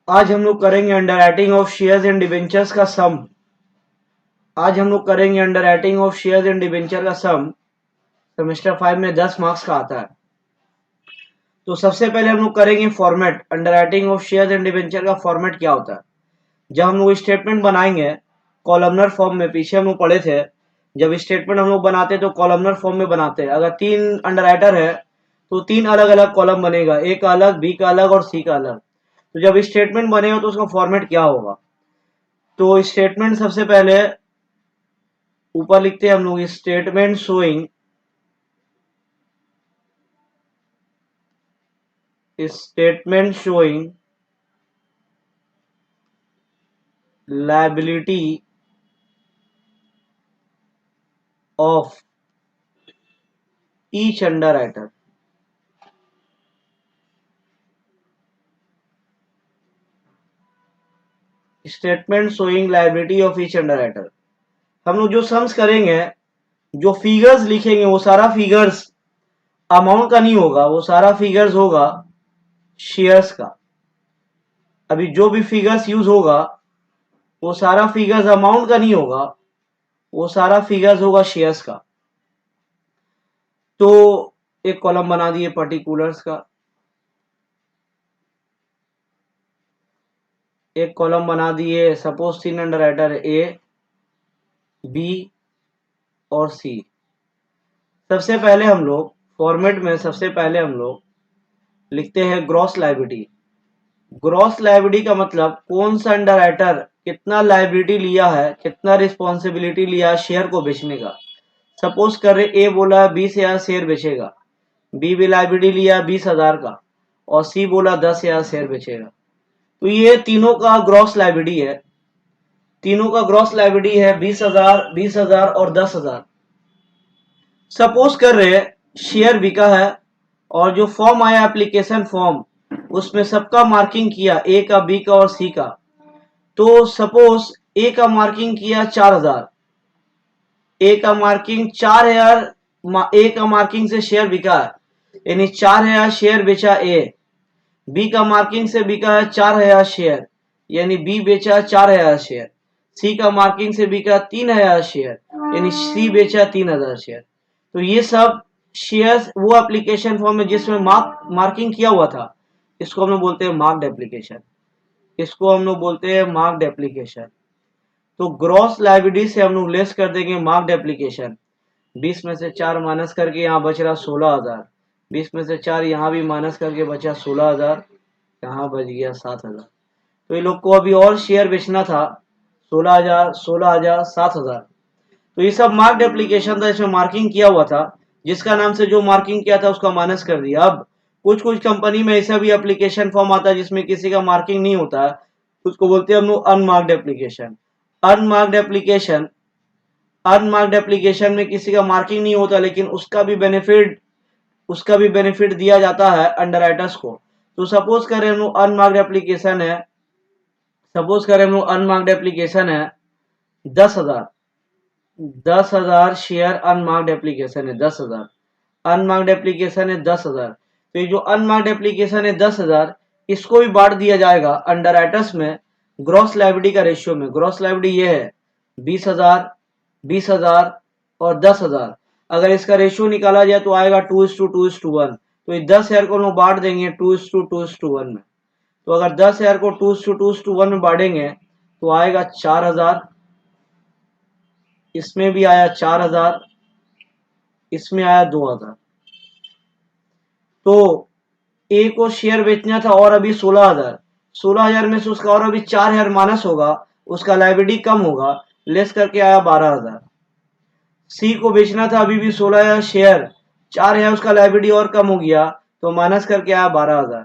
आज हम लोग करेंगे underwriting of shares and debentures का सम। आज हम लोग करेंगे underwriting of shares and debenture का सम। सेमेस्टर 5 में 10 मार्क्स का आता है। तो सबसे पहले हम लोग करेंगे format. Underwriting of shares and debenture का फॉर्मेट क्या होता है। जब हम लोग स्टेटमेंट बनाएंगे कॉलमनर फॉर्म में, पीछे हम लोग पढ़े थे, जब स्टेटमेंट हम लोग बनाते तो कॉलमनर फॉर्म में बनाते हैं। अगर 3 अंडरराइटर है तो 3 अलग अलग कॉलम बनेगा, ए का अलग, बी का अलग और सी का अलग। तो जब स्टेटमेंट बनेगा तो उसका फॉर्मेट क्या होगा। तो स्टेटमेंट सबसे पहले ऊपर लिखते हैं हम लोग, statement showing liability of each underwriter. Statement showing liability of each underwriter. हम लोग जो सम्स करेंगे, जो फिगर्स लिखेंगे, वो सारा फिगर्स अमाउंट का नहीं होगा, वो सारा फिगर्स होगा शेयर्स का। अभी जो भी फिगर्स यूज होगा वो सारा फिगर्स अमाउंट का नहीं होगा, वो सारा फिगर्स होगा शेयर्स का। तो एक कॉलम बना दिए पर्टिकुलर्स का, एक कॉलम बना दिए, सपोज 3 अंडरराइटर ए, बी और सी। सबसे पहले हम लोग फॉर्मेट में सबसे पहले हम लोग लिखते हैं ग्रॉस लायबिलिटी। ग्रॉस लायबिलिटी का मतलब कौन सा अंडरराइटर कितना लायबिलिटी लिया है, कितना रिस्पॉन्सिबिलिटी लिया है शेयर को बेचने का। सपोज कर रहे ए बोला 20,000 शेयर बेचेगा, बी भी लायबिलिटी लिया 20,000 का, और सी बोला 10,000 शेयर बेचेगा। तो ये तीनों का ग्रॉस लायबिलिटी है। तीनों का ग्रॉस लायबिलिटी है 20,000, 20,000 और 10,000। सपोज कर रहे शेयर बिका है और जो फॉर्म आया एप्लीकेशन फॉर्म, उसमें सबका मार्किंग किया, ए का, बी का और सी का। तो सपोज ए का मार्किंग किया 4,000, ए का मार्किंग 4,000, ए का मार्किंग से शेयर बिका है, यानी 4,000 शेयर बेचा ए। बी का मार्किंग से बिका है 4,000 शेयर, यानी बी बेचा 4,000 शेयर। सी का मार्किंग से बिका 3,000 शेयर, यानी सी बेचा 3,000 शेयर। तो ये सब शेयर्स वो एप्लीकेशन फॉर्म में जिसमें मार्किंग किया हुआ था, इसको हम लोग बोलते हैं मार्क्ड एप्लीकेशन। इसको हम लोग बोलते हैं मार्क्ड एप्लीकेशन। तो ग्रॉस लायबिलिटी से हम लोग लेस कर देंगे मार्क्ड एप्लीकेशन। 20 में से 4 माइनस करके यहाँ बच रहा 16,000। 20 में से 4 यहाँ भी माइनस करके बचा 16,000, यहाँ बच गया 7,000। तो ये लोग को अभी और शेयर बेचना था 16,000, 16,000, 7,000। तो ये सब मार्क्ड एप्लीकेशन था, इसमें मार्किंग किया हुआ था, जिसका नाम से जो मार्किंग किया था उसका माइनस कर दिया। अब कुछ कुछ कंपनी में ऐसा भी एप्लीकेशन फॉर्म आता है जिसमें किसी का मार्किंग नहीं होता है, उसको बोलते हैं हम लोग unmarked application. Unmarked application, unmarked application में किसी का मार्किंग नहीं होता, लेकिन उसका भी बेनिफिट दिया जाता है अंडरराइटर्स को। तो सपोज करें हम लोग अनमार्क्ड एप्लीकेशन है, सपोज करें हम लोग अनमार्क्ड एप्लीकेशन है 10,000, 10,000 शेयर अनमार्क्ड एप्लीकेशन है 10,000, अनमार्क्ड एप्लीकेशन है 10,000। तो ये जो अनमार्क्ड एप्लीकेशन है 10,000, इसको भी बांट दिया जाएगा अंडरराइटर्स में ग्रॉस लायबिलिटी का रेशियो में। ग्रॉस लायबिलिटी ये है 20,000, 20,000 और 10,000। अगर इसका रेशियो निकाला जाए तो आएगा 2:2:1। तो ये 10,000 को लोग बांट देंगे 2:2:1 में। तो अगर 10,000 को 2:2:1 में बांटेंगे तो आएगा 4,000, इसमें भी आया 4,000, इसमें आया 2,000। तो ए को शेयर बेचना था और अभी 16,000, 16,000 में से उसका और अभी 4,000 माइनस होगा, उसका लायबिलिटी कम होगा, लेस करके आया 12,000। सी को बेचना था अभी भी 16,000 शेयर, 4,000 उसका लायबिलिटी और कम हो गया, तो माइनस करके आया 12,000।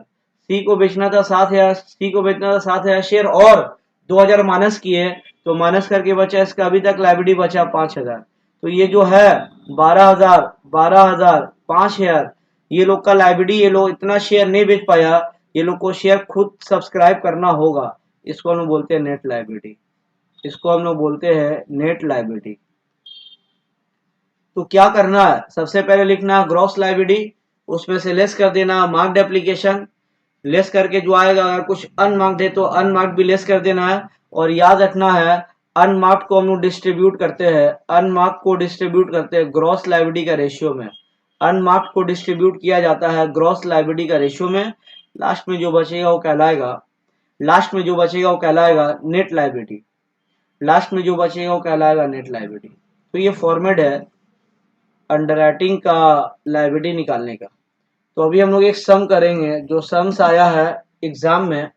सी को बेचना था 7,000, सी को बेचना था 7,000 शेयर और 2,000 माइनस किए, तो माइनस करके बचा, इसका अभी तक लायबिलिटी बचा 5,000। तो ये जो है 12,000, 12,000, 5,000, ये लोग का लायबिलिटी, ये लोग इतना शेयर नहीं बेच पाया, ये लोग को शेयर खुद सब्सक्राइब करना होगा। इसको हम लोग बोलते हैं नेट लायबिलिटी। इसको हम लोग बोलते हैं नेट लायबिलिटी। तो क्या करना है, सबसे पहले लिखना ग्रॉस लायबिलिटी, उसमें से लेस कर देना मार्क्ड एप्लीकेशन, लेस करके जो आएगा, अगर कुछ अनमार्क्ड है तो अनमार्क्ड भी लेस कर देना है। और याद रखना है अनमार्क्ड को हम लोग डिस्ट्रीब्यूट करते हैं, अनमार्क्ड को डिस्ट्रीब्यूट करते हैं ग्रॉस लायबिलिटी का रेशियो में। अनमार्क्ड को डिस्ट्रीब्यूट किया जाता है ग्रॉस लायबिलिटी का रेशियो में। लास्ट में जो बचेगा वो कहलाएगा, लास्ट में जो बचेगा वो कहलाएगा नेट लायबिलिटी। लास्ट में जो बचेगा वो कहलाएगा नेट लायबिलिटी। तो ये फॉर्मेट है अंडरराइटिंग का लायबिलिटी निकालने का। तो अभी हम लोग एक सम करेंगे, जो सम्स आया है एग्जाम में।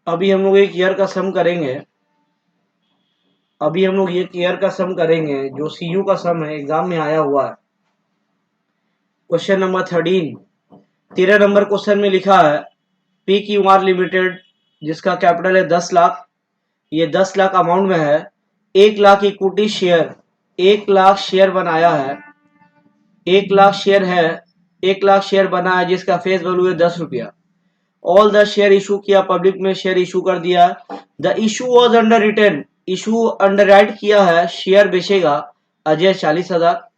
अभी हम लोग एक ईयर का सम करेंगे, अभी हम लोग एक ईयर का सम करेंगे जो सीयू का सम है, एग्जाम में आया हुआ है। क्वेश्चन नंबर 13, 13 नंबर क्वेश्चन में लिखा है पी क्यू आर लिमिटेड, जिसका कैपिटल है 10 लाख, ये 10 लाख अमाउंट में है। 1 lakh equity share, 1 lakh share बनाया है, 1 लाख शेयर है, 1 लाख शेयर बना है जिसका फेस वैल्यू है 10 रुपया। ऑल द शेयर इशू किया, पब्लिक में शेयर इशू कर दिया। The issue was under return, issue under right किया है। शेयर बेचेगा अजय 40,000,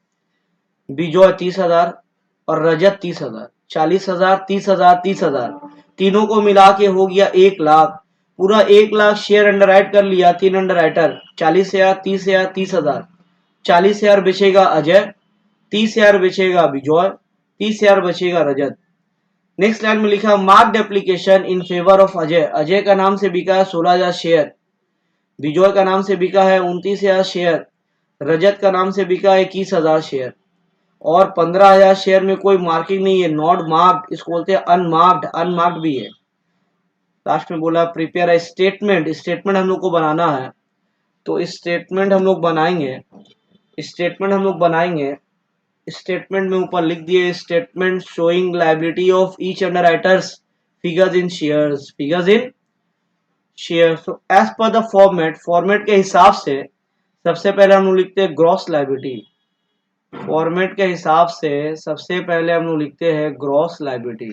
बिजॉय 30,000 और रजत 30,000। 40,000, 30,000, 30,000 तीनों को मिला के हो गया 1 लाख। पूरा 1 लाख शेयर अंडर राइट कर लिया, 3 अंडर राइटर, 40,000, 30,000, 30,000। 40,000 बेचेगा अजय, 30,000 बेचेगा बिजॉय, 30,000 बचेगा रजत। नेक्स्ट लाइन में लिखा marked application in favour of Ajay, Ajay का नाम से बिका है 16,000 शेयर, बिजॉय का नाम से बिका है 29,000 शेयर, रजत का नाम से बिका है 21,000 शेयर और 15,000 शेयर में कोई मार्किंग नहीं है, नॉट मार्क्ड, इसको बोलते हैं अनमार्क्ड, अनमार्क्ड भी है। लास्ट में बोला प्रिपेयर अ स्टेटमेंट, स्टेटमेंट हम लोग को बनाना है। तो स्टेटमेंट हम लोग बनाएंगे, स्टेटमेंट हम लोग बनाएंगे। स्टेटमेंट में ऊपर लिख दिए statement showing liability of each underwriters, figures in shares, figures in shares. तो as per the format, format के हिसाब से सबसे पहले हम लोग लिखते हैं ग्रॉस लायबिलिटी। फॉर्मेट के हिसाब से सबसे पहले हम लोग लिखते हैं ग्रॉस लायबिलिटी।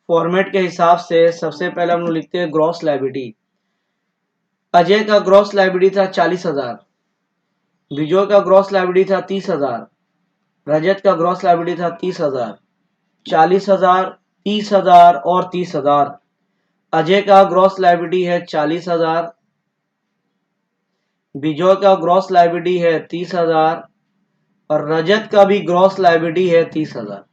फॉर्मेट के हिसाब से सबसे पहले हम लोग लिखते हैं ग्रॉस लायबिलिटी। अजय का ग्रॉस लायबिलिटी था 40,000, विजय का ग्रॉस लायबिलिटी था 30,000, रजत का ग्रॉस लायबिलिटी था 30,000। 40,000, 30,000 और 30,000। अजय का ग्रॉस लायबिलिटी है 40,000, विजय का ग्रॉस लायबिलिटी है 30,000 और रजत का भी ग्रॉस लायबिलिटी है 30,000।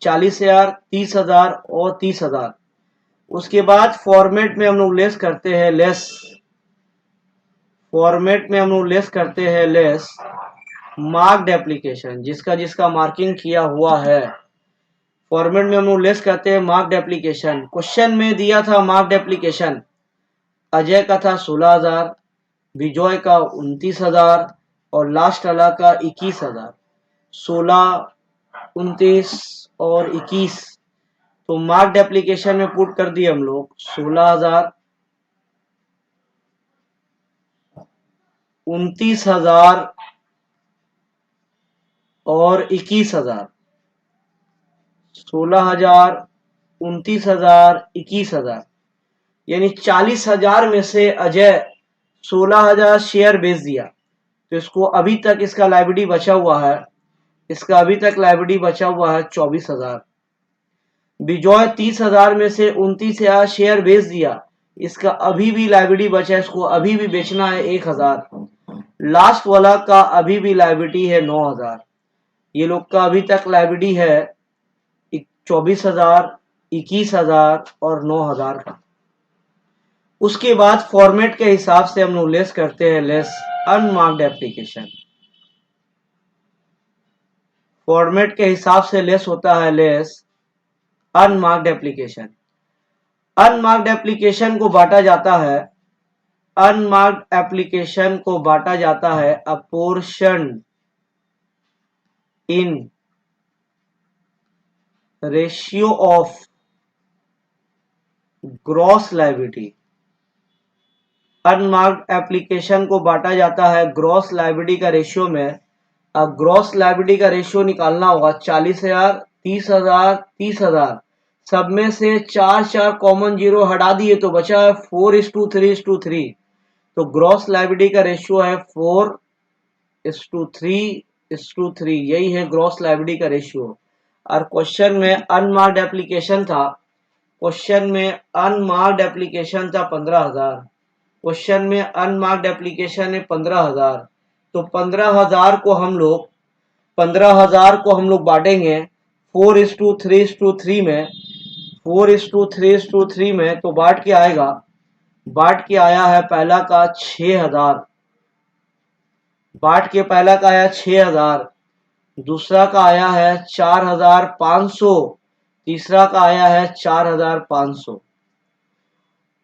40,000, 30,000 और 30,000। उसके बाद फॉर्मेट में हम लोग लेस करते हैं लेस, फॉर्मेट में हम लोग लेस करते हैं लेस मार्क्ड एप्लीकेशन, जिसका जिसका मार्किंग किया हुआ है। फॉर्मेट में हम लोग लेस करते हैं मार्क्ड एप्लीकेशन। क्वेश्चन में दिया था मार्क्ड एप्लीकेशन, अजय का था 16,000, विजय का 29,000 और लास्ट वाला का 21,000। 16, 29 और 21। तो मार्क्ड एप्लीकेशन में पुट कर दिए हम लोग 16,000, 29,000 और 21,000। 16,000, 29,000, 21,000, यानी 40,000 में से अजय 16,000 शेयर बेच दिया। तो इसको अभी तक इसका लायबिलिटी बचा हुआ है, इसका अभी तक लायबिलिटी बचा हुआ है 24,000। बिजॉय 30,000 में से 29,000 शेयर बेच दिया, इसका अभी भी लायबिलिटी बचा है, इसको अभी भी बेचना है 1,000। लास्ट वाला का अभी भी लायबिलिटी है 9,000। ये लोग का अभी तक लायबिलिटी है 24,000, 21,000 और 9,000 का। उसके बाद फॉर्मेट के हिसाब से हम लोग लेस करते हैं लेस अनमार्क्ड एप्लीकेशन। फॉर्मेट के हिसाब से लेस होता है less unmarked application. Unmarked application को बांटा जाता है, अनमार्क्ड एप्लीकेशन को बांटा जाता है apportion in ratio of gross liability. Unmarked application को बांटा जाता है ग्रॉस लायबिलिटी का रेशियो में। अब ग्रॉस लायबिलिटी का रेशियो निकालना होगा 40,000, 30,000, 30,000। सब में से 4 कॉमन जीरो हटा दिए तो बचा है 4:3:3। तो ग्रॉस लायबिलिटी का रेशियो है 4:3 4:3, यही है ग्रॉस लायबिलिटी का रेशियो। और क्वेश्चन में अनमार्क्ड एप्लीकेशन था, क्वेश्चन में अनमार्क्ड एप्लीकेशन था 15,000, क्वेश्चन में अनमार्क्ड एप्लीकेशन है 15,000। तो 15,000 को हम लोग बांटेंगे 4:3:3 में, 4:3:3 में। तो बांट के आया है पहला का 6,000, बांट के पहला का आया 6,000, दूसरा का आया है 4,500, तीसरा का आया है 4,500।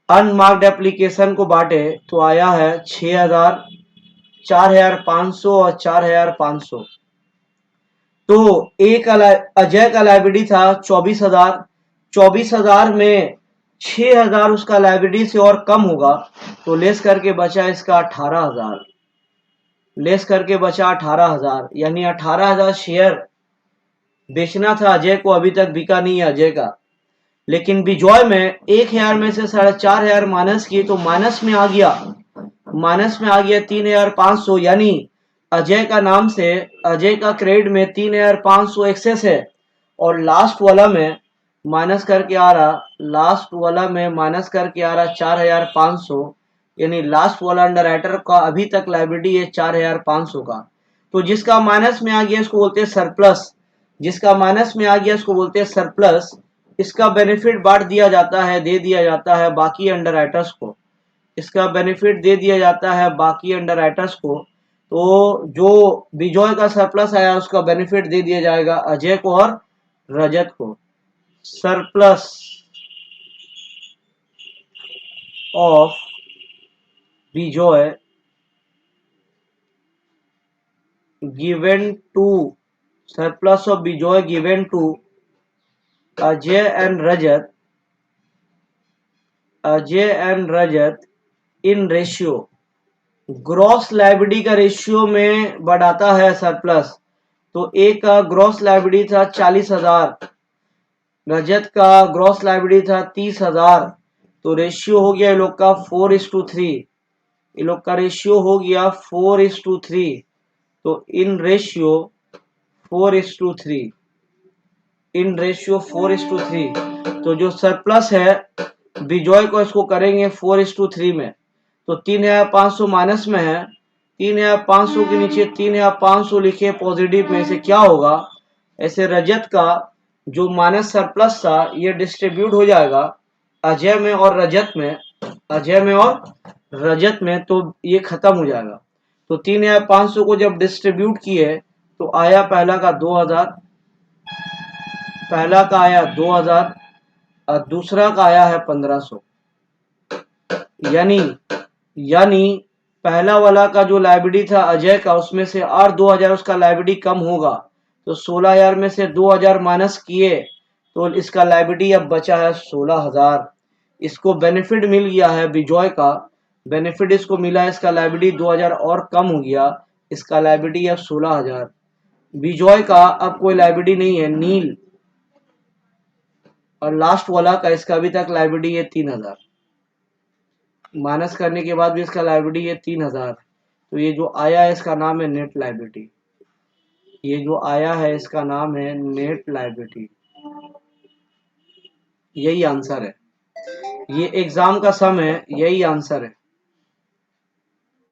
अनमार्क्ड एप्लीकेशन को बांटे तो आया है 6,000, 4,500 और 4,500। तो एक अजय का लाइबिलिटी था 24,000, 24,000 में 6,000 उसका लाइबिलिटी से और कम होगा, तो लेस करके बचा इसका 18,000, लेस करके बचा 18,000, यानी 18,000 शेयर बेचना था अजय को, अभी तक बिका नहीं है अजय का। लेकिन बिजॉय में 1,000 में से 4,500 माइनस किए तो माइनस में आ गया 3,500, यानी अजय का नाम से अजय का क्रेडिट में 3,500 एक्सेस है, और लास्ट वाला में माइनस करके आ रहा 4,500, यानी लास्ट वाला अंडरराइटर का अभी तक लायबिलिटी है 4,500 का। तो जिसका माइनस में आ गया इसको बोलते हैं सरप्लस, जिसका माइनस में आ गया इसको बोलते हैं सरप्लस। इसका बेनिफिट बांट दिया जाता है, दे दिया जाता है बाकी अंडरराइटर्स को, इसका बेनिफिट दे दिया जाता है बाकी अंडरराइटर्स को। तो जो बिजॉय का सरप्लस आया उसका बेनिफिट दे दिया जाएगा अजय को और रजत को। Surplus of Bijoy given to, surplus of Bijoy given to Ajay and Rajat in ratio, gross liability का रेशियो में बढ़ाता है सरप्लस। तो एक का ग्रॉस लायबिलिटी था 40,000, रजत का ग्रॉस लायबिलिटी था 30,000, तो रेशियो हो गया ये लोग का 4:3, ये लोग का रेशियो हो गया 4:3। तो इन रेशियो 4:3, इन रेशियो 4:3। तो जो सरप्लस है बिजॉय को इसको करेंगे 4:3 में, तो 3,500 माइनस में है, 3,500 के नीचे 3,500 लिखे पॉजिटिव में से क्या होगा, ऐसे रजत का जो माइनस सरप्लस था ये डिस्ट्रीब्यूट हो जाएगा अजय में और रजत में, तो ये खत्म हो जाएगा। तो 3,500 को जब डिस्ट्रीब्यूट किए तो आया पहला का 2,000, पहला का आया 2,000 और दूसरा का आया है 1,500। यानी पहला वाला का जो लायबिलिटी था अजय का उसमें से और 2,000 उसका लायबिलिटी कम होगा, तो 16,000 में से 2,000 माइनस किए तो इसका लायबिलिटी अब बचा है 16,000। इसको बेनिफिट मिल गया है बिजॉय का, बेनिफिट इसको मिला है, इसका लायबिलिटी 2,000 और कम हो गया, इसका लायबिलिटी अब 16,000। बिजॉय का अब कोई लायबिलिटी नहीं है, नील। और लास्ट वाला का इसका अभी तक लायबिलिटी है 3,000, माइनस करने के बाद भी इसका लायबिलिटी है 3,000। तो ये जो आया है इसका नाम है नेट लायबिलिटी, ये जो आया है इसका नाम है नेट लायबिलिटी। यही आंसर है, ये एग्जाम का सम है, यही आंसर है।